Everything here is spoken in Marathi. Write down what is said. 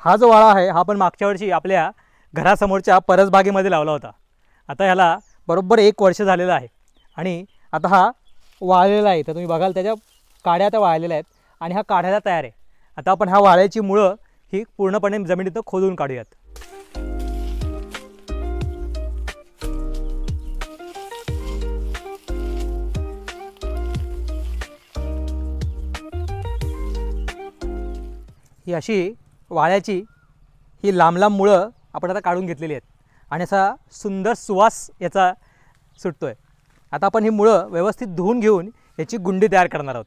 हा जो वाळा आहे हा आपण मागच्या वर्षी आपल्या घरासमोरच्या परसबागेमध्ये लावला होता। आता ह्याला बरोबर 1 वर्ष झालेलं आहे आणि आता हा वाळलेला आहे। तर तुम्ही बघाल त्याच्या काड्या आता वाळलेल्या आहेत आणि हा काढायला तयार आहे। आता आपण हा वाळ्याची मुळं ही पूर्णपणे जमिनीतून खोदून काढूयात। ही अशी वाळ्याची ही लांब लांब मुळं आपण आता काढून घेतलेली आहेत आणि असा सुंदर सुवास याचा सुटतोय। आता आपण ही मुळं व्यवस्थित धुवून घेऊन याची गुंडी तयार करणार आहोत।